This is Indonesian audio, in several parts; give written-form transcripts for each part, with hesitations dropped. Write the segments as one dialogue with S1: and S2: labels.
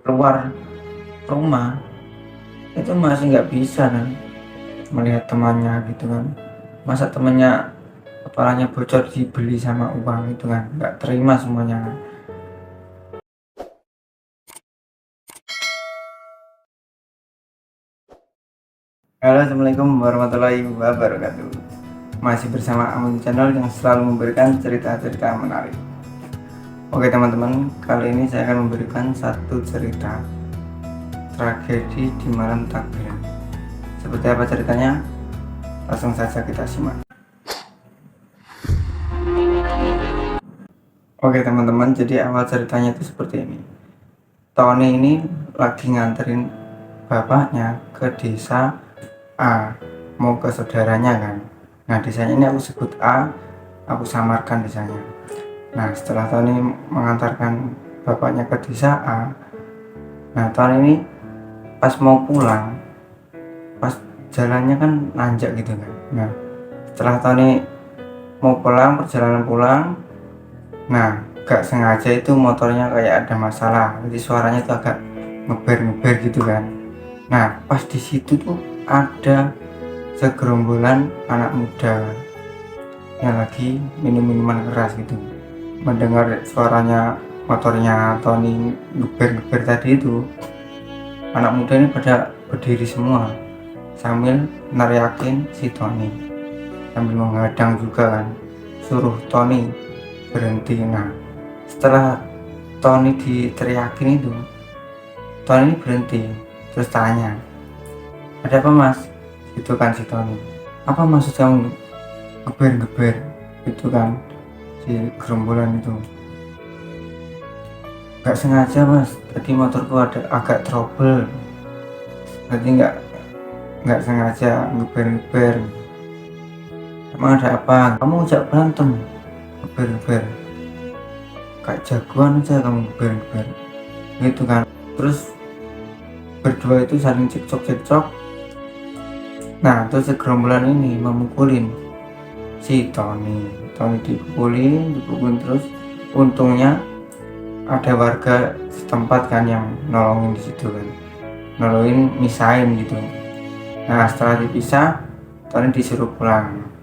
S1: keluar rumah itu masih nggak bisa kan melihat temannya gitu kan. Masa temannya kepalanya bocor dibeli sama uang itu kan nggak terima semuanya kan. Halo, assalamualaikum warahmatullahi wabarakatuh. Masih bersama Amun Channel yang selalu memberikan cerita-cerita menarik. Oke teman-teman, kali ini saya akan memberikan satu cerita tragedi di malam takbiran. Seperti apa ceritanya? Langsung saja kita simak. Oke teman-teman, jadi awal ceritanya itu seperti ini. Tony ini lagi nganterin bapaknya ke desa A, mau ke saudaranya kan. Nah desanya ini aku sebut A, aku samarkan desanya. Nah setelah Tony mengantarkan bapaknya ke desa A, nah Tony ini pas mau pulang, pas jalannya kan nanjak gitu kan. Nah setelah Tony mau pulang, perjalanan pulang, nah gak sengaja itu motornya kayak ada masalah, jadi suaranya itu agak ngeber-ngeber gitu kan. Nah pas di situ tuh ada segerombolan anak muda yang lagi minum minuman keras gitu. Mendengar suaranya motornya Tony ngeber-ngeber tadi itu, anak muda ini pada berdiri semua sambil neriakin si Tony, sambil menghadang juga kan, suruh Tony berhenti. Nah setelah Tony diteriakin itu, Tony ini berhenti, terus tanya, ada apa mas? Itu kan si Tony, apa maksud kamu geber-geber itu kan, si gerombolan itu. Gak sengaja mas, tadi motorku ada agak trouble, berarti nggak sengaja geber-geber. Emang ada apa? Kamu ngajak berantem, geber-geber, kayak jagoan aja kamu geber-geber gitu kan. Terus berdua itu saling cekcok. Nah terus segerombolan ini memukulin si Tony dipukulin terus. Untungnya ada warga setempat kan yang nolongin di situ kan, nolongin misahin gitu. Nah setelah dipisah, Tony disuruh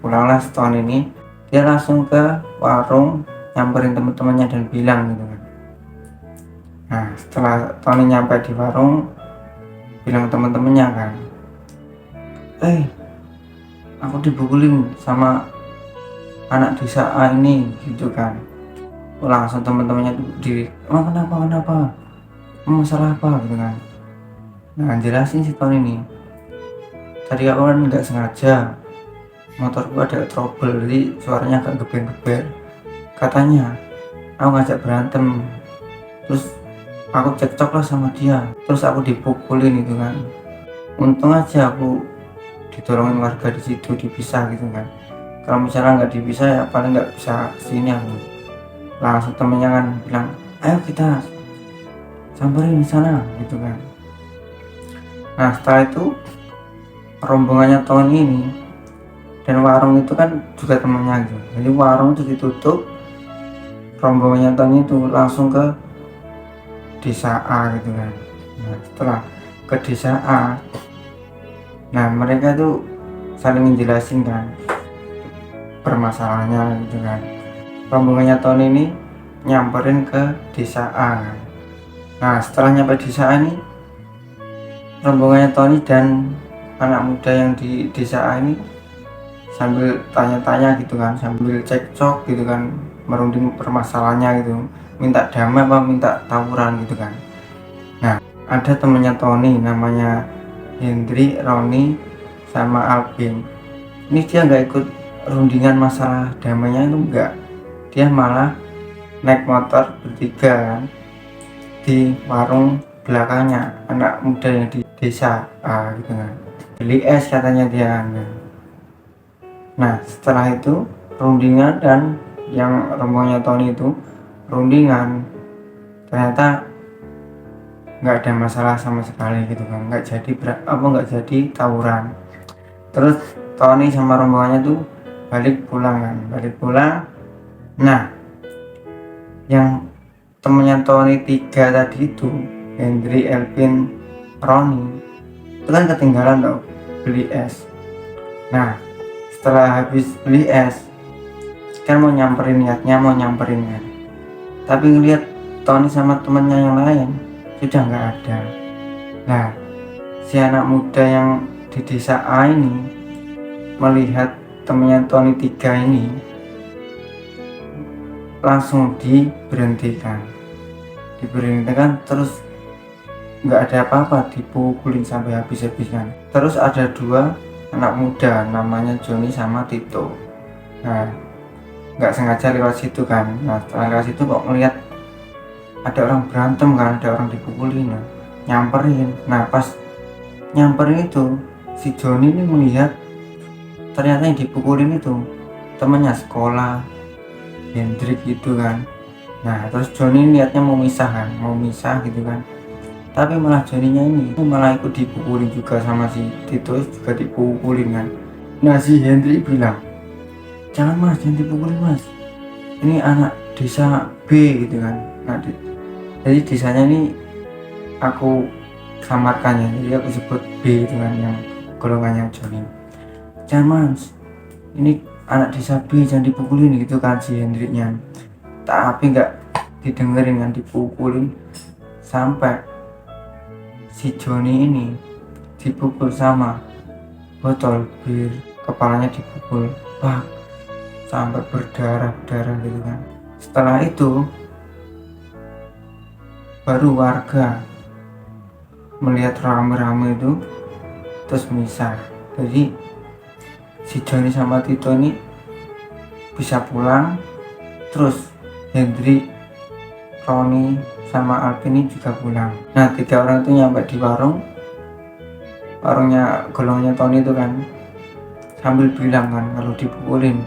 S1: pulanglah Tony ini, dia langsung ke warung nyamperin teman-temannya dan bilang gitu kan. Nah setelah Tony nyampe di warung, bilang teman-temannya kan, aku dipukulin sama anak desa A ini gitu kan. Langsung teman-temannya tuh kenapa masalah apa gitu kan. Nah jelasin si Tony ini, tadi aku kan nggak sengaja, motorku ada trouble, jadi suaranya agak geber-geber. Katanya aku ngajak berantem, terus aku cekcok lah sama dia, terus aku dipukulin gitu kan. Untung aja aku ditolongin warga di situ, dipisah gitu kan. Kalau misalnya nggak dipisah ya paling nggak bisa kesini aku. Langsung temennya kan bilang, ayo kita samperin di sana gitu kan. Nah setelah itu rombongannya Tony ini, dan warung itu kan juga temannya gitu, jadi warung itu ditutup, rombongannya Tony itu langsung ke desa A gitu kan. Nah setelah ke desa A, nah mereka tuh saling menjelasin kan permasalahannya gitu kan. Rombongannya Tony ini nyamperin ke desa A kan. Nah setelah nyampe desa A ini, rombongannya Tony dan anak muda yang di desa A ini sambil tanya-tanya gitu kan, sambil cekcok gitu kan, merunding permasalahannya gitu, minta damai apa minta tawuran gitu kan. Nah ada temennya Tony namanya Hendri, Roni, sama Alvin. Ini dia nggak ikut rundingan masalah damainya itu, enggak, dia malah naik motor bertiga kan di warung belakangnya anak muda yang di desa A gitu kan, beli es katanya dia. Nah setelah itu rundingan, dan yang rombongannya Tony itu rundingan, ternyata nggak ada masalah sama sekali gitu kan, nggak jadi tawuran. Terus Tony sama rombongannya tuh balik pulang. Nah yang temennya Tony 3 tadi itu Hendri, Elvin, Roni itu kan ketinggalan tuh beli es. Nah setelah habis beli es kan niatnya mau nyamperin kan, tapi ngeliat Tony sama temennya yang lain sudah nggak ada. Nah si anak muda yang di desa A ini melihat temennya Tony 3 ini langsung diberhentikan, terus nggak ada apa-apa, dipukulin sampai habis-habisan. Terus ada 2 anak muda namanya Joni sama Tito. Nah nggak sengaja lewat situ kan. Nah setelah lewat situ kok ngeliat ada orang berantem kan, ada orang dipukulin. Nah, nyamperin. Nah pas nyamperin itu si Joni ini melihat ternyata yang dipukulin itu temannya sekolah, Hendrik gitu kan. Nah terus Joni niatnya mau misah gitu kan, tapi malah Joninya ini malah ikut dipukulin juga sama si Tito, juga dipukulin kan. Nah si Hendrik bilang, jangan mas, jangan dipukulin mas, ini anak desa B gitu kan. Nah jadi desanya ini aku samarkan ya, jadi aku sebut B gitu kan, yang golongannya Joni. Jangan mas, ini anak desa B, jangan dipukulin gitu kan si Hendriknya. Tapi nggak didengerin kan, dipukulin sampai si Joni ini dipukul sama botol bir, kepalanya dipukul pak sampai berdarah gitu kan. Setelah itu baru warga melihat rame-rame itu terus misah. Jadi si Joni sama Tito ini bisa pulang, terus Hendrik, Roni sama Alvin ini juga pulang. Nah 3 orang itu nyampe di warungnya golongannya Tony itu kan, sambil bilang kan kalau dipukulin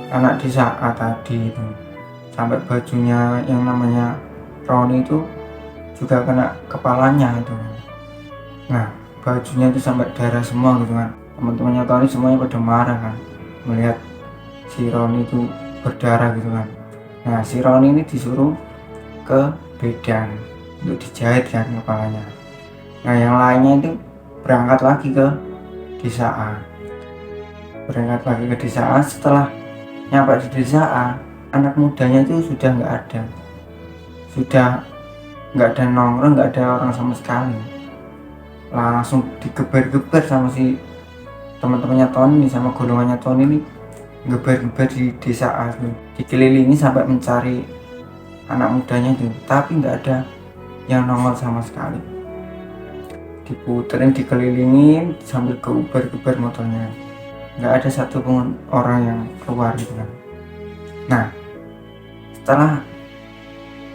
S1: anak desa A tadi itu, sampai bajunya yang namanya Roni itu juga kena kepalanya itu. Nah bajunya itu sampai darah semua gitu kan. Teman-temannya Tony semuanya pada marah kan melihat si Roni itu berdarah gitu kan. Nah si Roni ini disuruh ke Bedan untuk dijahit kan kepalanya. Nah yang lainnya itu berangkat lagi ke desa A. Setelah nyampe di desa A, anak mudanya itu sudah nggak ada, nongkrong, nggak ada orang sama sekali. Langsung digeber-geber sama si teman-temannya Tony sama golongannya Tony ini, geber-geber di desa A itu, dikelilingi sampai mencari anak mudanya itu, tapi nggak ada yang nongol sama sekali. Diputerin, dikelilingin sambil geber-geber motornya, nggak ada satupun orang yang keluar gitu kan. Nah setelah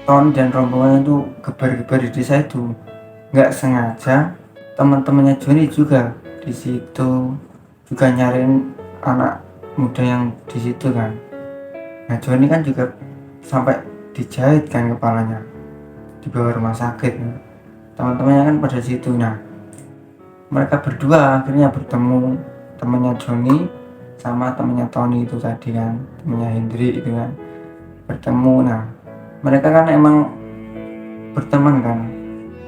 S1: Tony dan rombongannya itu geber-geber di desa itu, nggak sengaja teman-temannya Joni juga di situ juga nyariin anak muda yang di situ kan. Nah Joni kan juga sampai dijahit kan kepalanya, dibawa rumah sakit. Teman-temannya kan pada situ. Nah mereka berdua akhirnya bertemu, temannya Joni sama temannya Tony itu tadi kan, temannya Hendrik itu kan bertemu. Nah mereka kan emang berteman kan,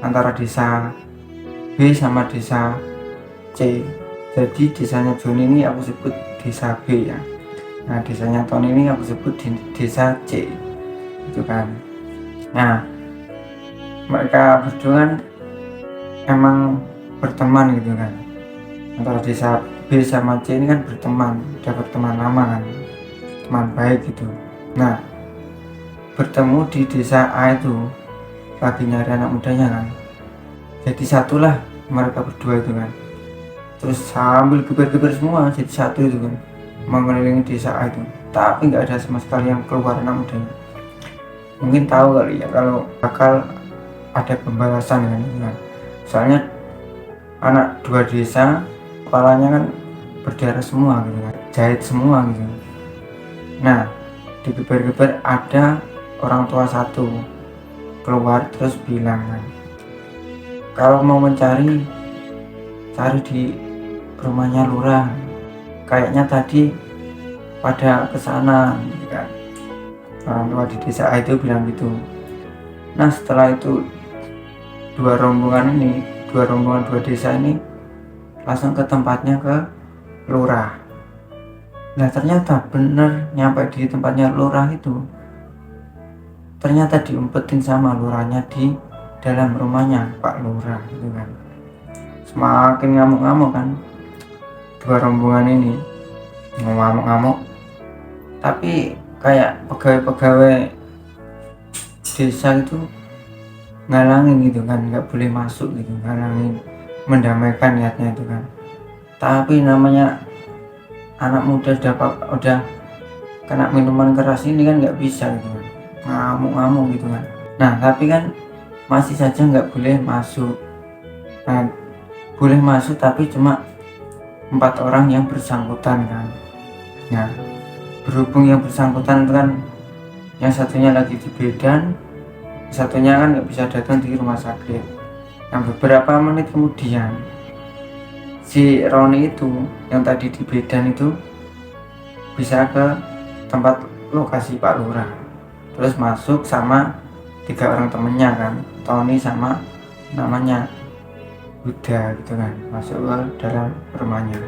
S1: antara desa B sama desa C. Jadi desanya Joni ini aku sebut desa B ya. Nah desanya Tony ini aku sebut di desa C itu kan. Nah mereka berdua kan emang berteman gitu kan, antara desa B sama C ini kan berteman, udah berteman lama kan, teman baik gitu. Nah bertemu di desa A itu lagi nyari anak mudanya kan, jadi satulah mereka berdua itu kan, terus sambil geber-geber semua jadi satu itu kan, mengelilingi desa A itu, tapi nggak ada sama sekali yang keluar anak mudanya. Mungkin tahu kali ya kalau bakal ada pembalasan kan, soalnya anak 2 desa kepalanya kan berdarah semua gitu kan, jahit semua gitu. Nah digeber-geber ada orang tua satu keluar terus bilang kan, kalau mau mencari, cari di rumahnya lurah, kayaknya tadi pada kesana gitu kan. Orang tua di desa itu bilang gitu. Nah setelah itu dua rombongan dua desa ini langsung ke tempatnya, ke lurah. Nah ternyata bener nyampe di tempatnya lurah itu, ternyata diumpetin sama lurahnya di dalam rumahnya Pak Lurah gitu kan. Semakin ngamuk-ngamuk kan dua rombongan ini, ngamuk-ngamuk, tapi kayak pegawai-pegawai desa itu ngalangin gitu kan, nggak boleh masuk gitu, ngalangin, mendamaikan niatnya itu kan. Tapi namanya anak muda udah kena minuman keras ini kan nggak bisa gitu kan, ngamuk-ngamuk gitu kan. Nah tapi kan masih saja nggak boleh masuk. Nah boleh masuk tapi cuma 4 orang yang bersangkutan kan. Nah berhubung yang bersangkutan itu kan yang satunya lagi di Medan, satunya kan nggak bisa datang di rumah sakit. Nah beberapa menit kemudian si Roni itu yang tadi di Medan itu bisa ke tempat lokasi Pak Lurah, terus masuk sama 3 orang temennya kan, Tony sama namanya Huda gitu kan, masuk ke dalam rumahnya,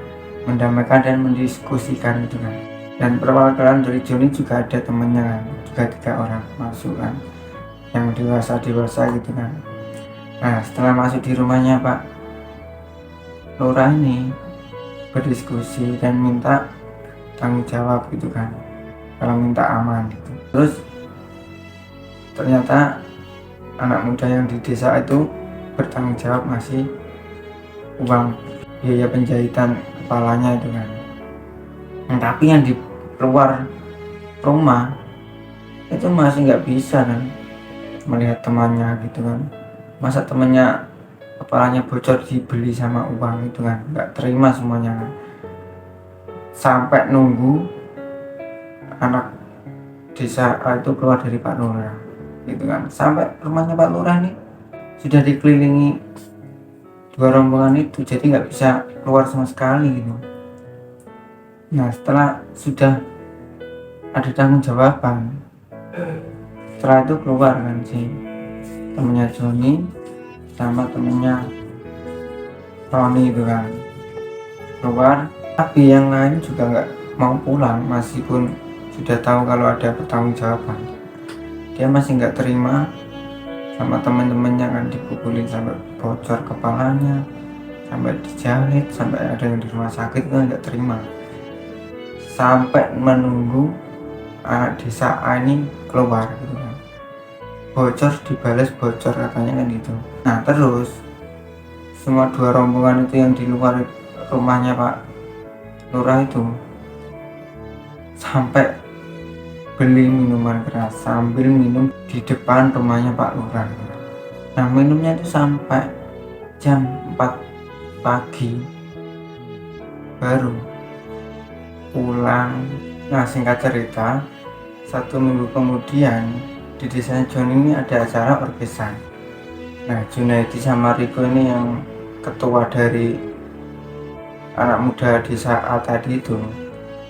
S1: mendamaikan dan mendiskusikan gitu kan. Dan perwakilan dari Joni juga ada temennya kan, juga 3 orang masuk kan, yang dewasa gitu kan. Nah setelah masuk di rumahnya Pak Lurah ini berdiskusi dan minta tanggung jawab gitu kan, kalau minta aman gitu. Terus ternyata anak muda yang di desa itu bertanggung jawab ngasih uang biaya penjahitan kepalanya itu kan. Nah, tapi yang di luar rumah itu masih nggak bisa kan melihat temannya gitu kan. Masa temannya kepalanya bocor dibeli sama uang itu kan, nggak terima semuanya kan. Sampai nunggu anak desa itu keluar dari Pak Lurah gitu kan. Sampai rumahnya Pak Lurah nih sudah dikelilingi 2 rombongan itu, jadi nggak bisa keluar sama sekali gitu. Nah setelah sudah ada tanggung jawaban, setelah itu keluar kan si temennya Joni sama temennya Roni itu kan keluar. Tapi yang lain juga nggak mau pulang, meskipun sudah tahu kalau ada pertanggungjawaban, dia masih nggak terima sama teman-temannya kan, dipukulin sampai bocor kepalanya, sampai dijahit, sampai ada yang di rumah sakit kan nggak terima, sampai menunggu anak desa A ini keluar gitu kan. Bocor dibalas bocor katanya kan gitu. Nah terus semua 2 rombongan itu yang di luar rumahnya Pak Lurah itu sampai beli minuman keras sambil minum di depan rumahnya Pak Lurah. Nah minumnya itu sampai jam 4 pagi baru pulang. Nah singkat cerita, 1 minggu kemudian di desa John ini ada acara orkesan. Nah Junaidi sama Riko ini yang ketua dari anak muda desa A tadi itu,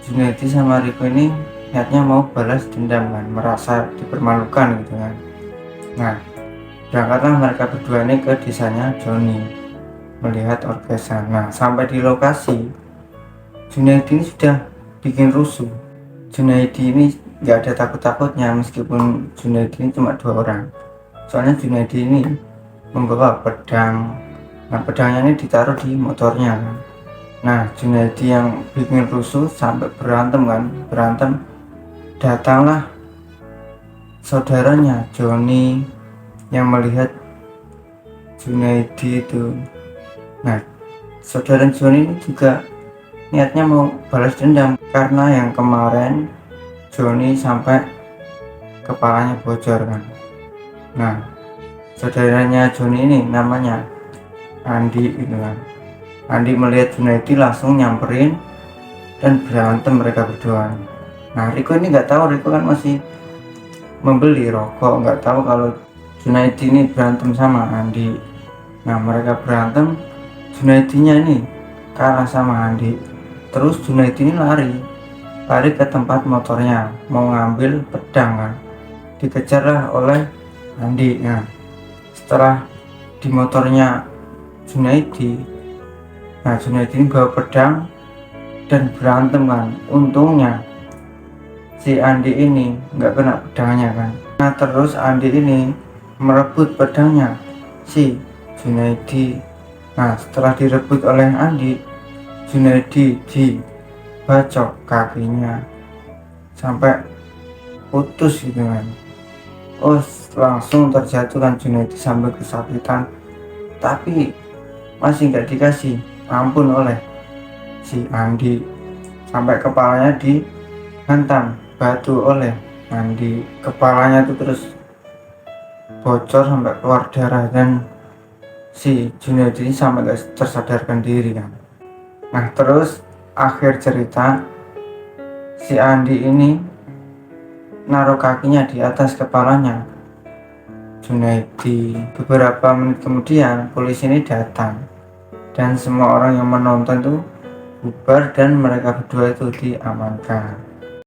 S1: Junaidi sama Riko ini niatnya mau balas dendam kan, merasa dipermalukan gitu kan. Nah berangkatlah mereka berdua ini ke desanya Joni melihat orkesan. Nah sampai di lokasi, Junaidi ini sudah bikin rusuh. Junaidi ini nggak ada takut-takutnya, meskipun Junaidi ini cuma 2 orang. Soalnya Junaidi ini membawa pedang. Nah pedangnya ini ditaruh di motornya kan. Nah Junaidi yang bikin rusuh sampai berantem kan, datanglah saudaranya Joni yang melihat Junaidi itu. Nah saudara Joni ini juga niatnya mau balas dendam, karena yang kemarin Joni sampai kepalanya bocor kan. Nah saudaranya Joni ini namanya Andi gitu kan. Andi melihat Junaidi langsung nyamperin dan berantem mereka berdua. Nah Riko ini nggak tahu, Riko kan masih membeli rokok, nggak tahu kalau Junaidi ini berantem sama Andi. Nah mereka berantem, Junaidinya ini kalah sama Andi. Terus Junaidi ini lari ke tempat motornya, mau ngambil pedang kan, dikejarlah oleh Andi. Nah setelah di motornya Junaidi. Nah, Junaidi ini bawa pedang dan berantem kan. Untungnya si Andi ini nggak kena pedangnya kan. Nah, terus Andi ini merebut pedangnya si Junaidi. Nah, setelah direbut oleh Andi, Junaidi dibacok kakinya sampai putus gitu kan. Oh, langsung terjatuh kan Junaidi sambil kesakitan, tapi masih nggak dikasih ampun oleh si Andi, sampai kepalanya dihantam batu oleh Andi. Kepalanya tuh terus bocor sampai keluar darah dan si Junaidi ini sampai gak tersadarkan diri kan. Nah, terus akhir cerita si Andi ini naruh kakinya di atas kepalanya Junaidi. Beberapa menit kemudian polisi ini datang dan semua orang yang menonton tuh bubar dan mereka berdua itu diamankan.